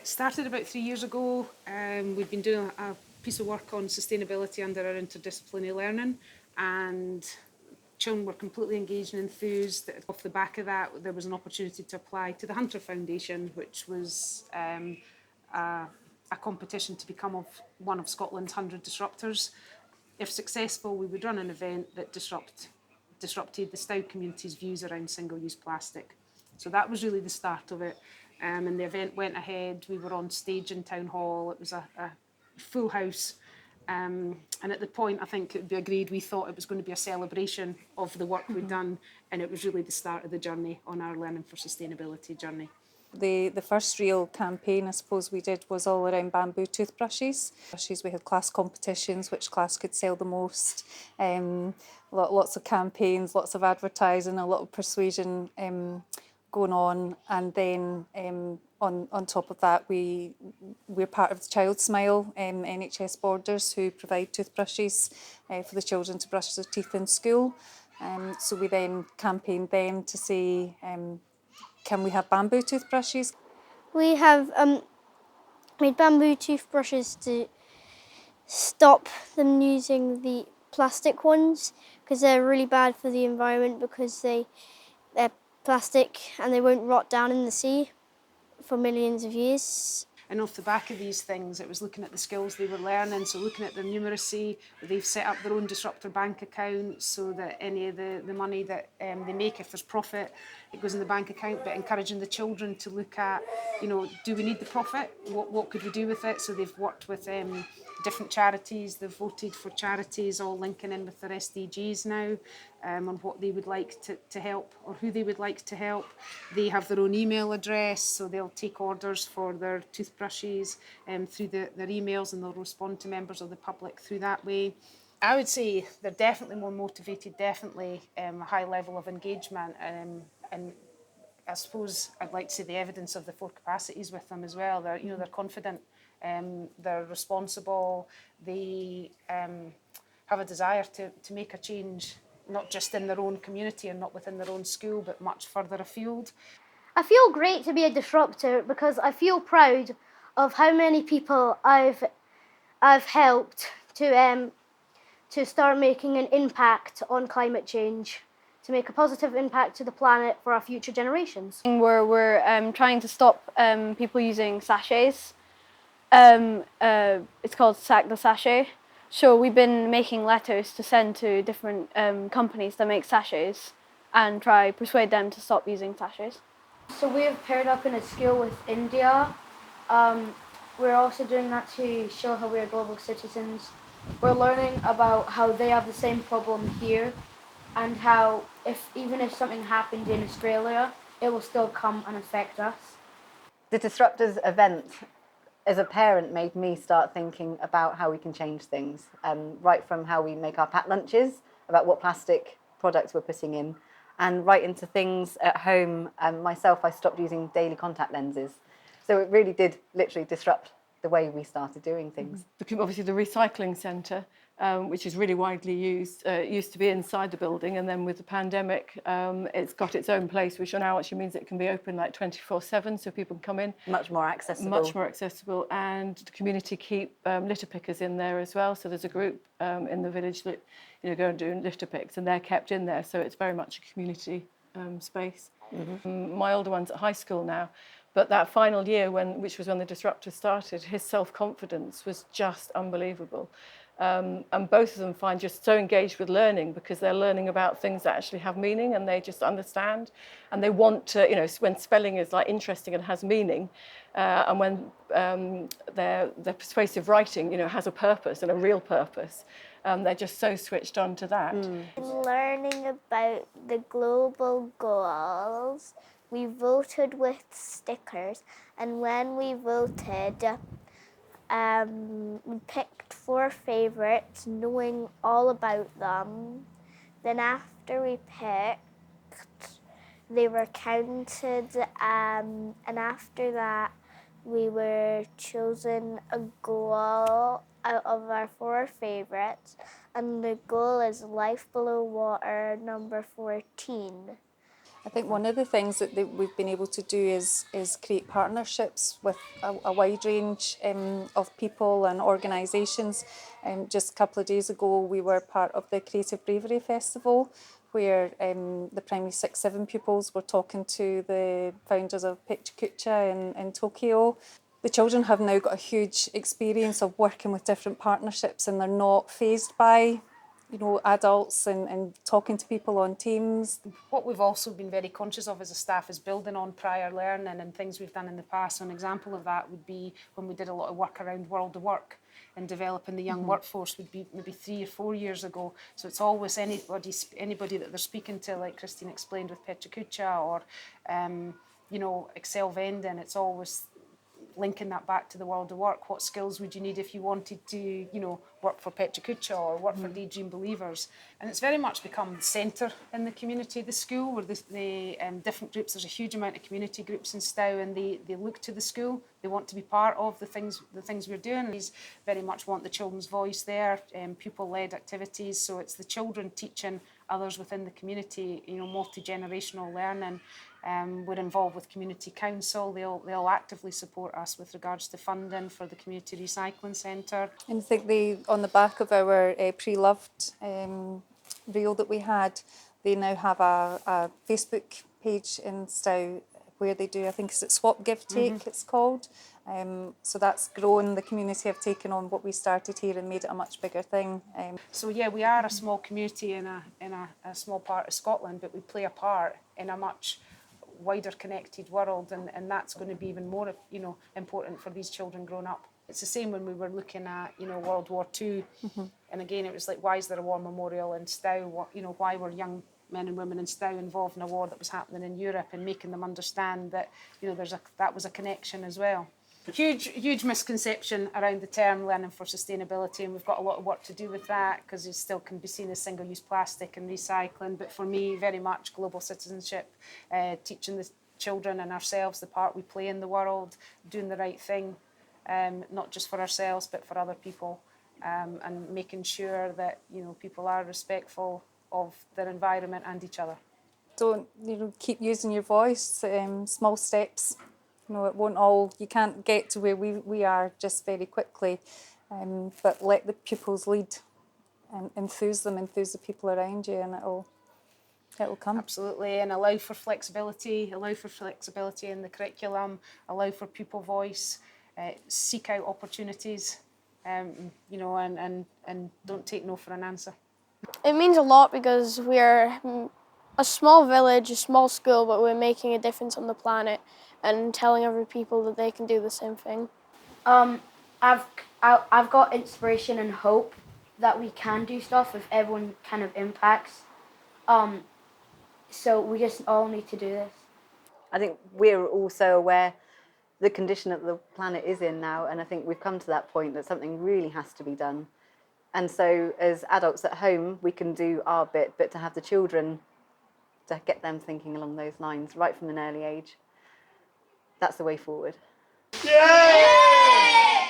It started about 3 years ago. We've been doing a piece of work on sustainability under our interdisciplinary learning, and children were completely engaged and enthused. Off the back of that, there was an opportunity to apply to the Hunter Foundation, which was a competition to become one of Scotland's 100 disruptors. If successful, we would run an event that disrupted the Stow community's views around single-use plastic. So that was really the start of it. And the event went ahead. We were on stage in Town Hall. It was a full house. And at the point, I think it would be agreed, we thought it was going to be a celebration of the work we'd done, and it was really the start of the journey on our Learning for Sustainability journey. The first real campaign, I suppose, we did was all around bamboo toothbrushes. We had class competitions, which class could sell the most, lots of campaigns, lots of advertising, a lot of persuasion going on. And then on top of that, we're part of the Child Smile NHS Borders, who provide toothbrushes for the children to brush their teeth in school. So we then campaigned them to say, can we have bamboo toothbrushes? We have made bamboo toothbrushes to stop them using the plastic ones, because they're really bad for the environment, because they're plastic and they won't rot down in the sea for millions of years. And off the back of these things, it was looking at the skills they were learning, so looking at their numeracy. They've set up their own disruptor bank account so that any of the money that they make, if there's profit, it goes in the bank account, but encouraging the children to look at, do we need the profit? What could we do with it? So they've worked with different charities. They've voted for charities, all linking in with their SDGs now, on what they would like to help or who they would like to help. They have their own email address, so they'll take orders for their toothbrushes through their emails, and they'll respond to members of the public through that way. I would say they're definitely more motivated, definitely a high level of engagement, and I suppose I'd like to see the evidence of the 4 capacities with them as well. They're confident, they're responsible, they have a desire to make a change, not just in their own community and not within their own school, but much further afield. I feel great to be a disruptor because I feel proud of how many people I've helped to start making an impact on climate change, to make a positive impact to the planet for our future generations. We're trying to stop people using sachets. It's called Sack the Sachet. So we've been making letters to send to different companies that make sachets and try persuade them to stop using sachets. So we have paired up in a school with India. We're also doing that to show how we are global citizens. We're learning about how they have the same problem here, and how even if something happened in Australia, it will still come and affect us. The Disruptors event, as a parent, made me start thinking about how we can change things, right from how we make our packed lunches, about what plastic products we're putting in, and right into things at home. Myself, I stopped using daily contact lenses. So it really did literally disrupt the way we started doing things. Obviously the recycling centre, which is really widely used, used to be inside the building, and then with the pandemic it's got its own place, which now actually means it can be open like 24/7, so people can come in. Much more accessible. Much more accessible, and the community keep litter pickers in there as well, so there's a group in the village that go and do litter picks, and they're kept in there, so it's very much a community space. Mm-hmm. My older one's at high school now, but that final year, which was when the Disruptor started, his self-confidence was just unbelievable. And both of them find just so engaged with learning, because they're learning about things that actually have meaning, and they just understand, and they want to, when spelling is like interesting and has meaning, and when their persuasive writing, has a purpose and a real purpose, they're just so switched on to that. Learning about the global goals, we voted with stickers, and when we voted, we picked 4 favourites, knowing all about them. Then after we picked, they were counted, and after that we were chosen a goal out of our 4 favourites, and the goal is Life Below Water number 14. I think one of the things that we've been able to do is create partnerships with a wide range of people and organisations. Just a couple of days ago, we were part of the Creative Bravery Festival, where the primary 6-7 pupils were talking to the founders of Pechakucha in Tokyo. The children have now got a huge experience of working with different partnerships, and they're not fazed by, you know, adults and talking to people on Teams. What we've also been very conscious of as a staff is building on prior learning and things we've done in the past. So an example of that would be when we did a lot of work around World of Work and developing the young workforce would be maybe 3 or 4 years ago. So it's always anybody that they're speaking to, like Christine explained with Pechakucha or, you know, Excel vending. It's always linking that back to the world of work. What skills would you need if you wanted to, you know, work for Pechakucha or work for Daydream Believers? And it's very much become the centre in the community, the school, where the different groups, there's a huge amount of community groups in Stow, and they look to the school. They want to be part of the things we're doing. We very much want the children's voice there, pupil-led activities. So it's the children teaching others within the community, you know, multi-generational learning. We're involved with Community Council. They'll actively support us with regards to funding for the Community Recycling Centre. And I think on the back of our Pre-Loved reel that we had, they now have a Facebook page in Stow where they do, I think it's Swap Give Take, it's called. So that's grown. The community have taken on what we started here and made it a much bigger thing. So yeah, we are a small community in a small part of Scotland, but we play a part in a much wider connected world, and that's going to be even more, you know, important for these children growing up. It's the same when we were looking at, you know, World War II, and again it was like, why is there a war memorial in Stow? What, you know, why were young men and women in Stow involved in a war that was happening in Europe, and making them understand that, you know, that was a connection as well. Huge misconception around the term learning for sustainability, and we've got a lot of work to do with that because it still can be seen as single-use plastic and recycling. But for me, very much global citizenship, teaching the children and ourselves the part we play in the world, doing the right thing, not just for ourselves but for other people, and making sure that, you know, people are respectful of their environment and each other. Don't, you know, keep using your voice, small steps. You know, it won't all, you can't get to where we are just very quickly, but let the pupils lead and enthuse the people around you, and it'll come. Absolutely, and allow for flexibility in the curriculum, allow for pupil voice, seek out opportunities, you know, and don't take no for an answer. It means a lot because we're a small village, a small school, but we're making a difference on the planet and telling other people that they can do the same thing. I've got inspiration and hope that we can do stuff if everyone kind of impacts. So we just all need to do this. I think we're also aware the condition that the planet is in now, and I think we've come to that point that something really has to be done. And so as adults at home, we can do our bit, but to have the children, to get them thinking along those lines right from an early age, that's the way forward. Yay!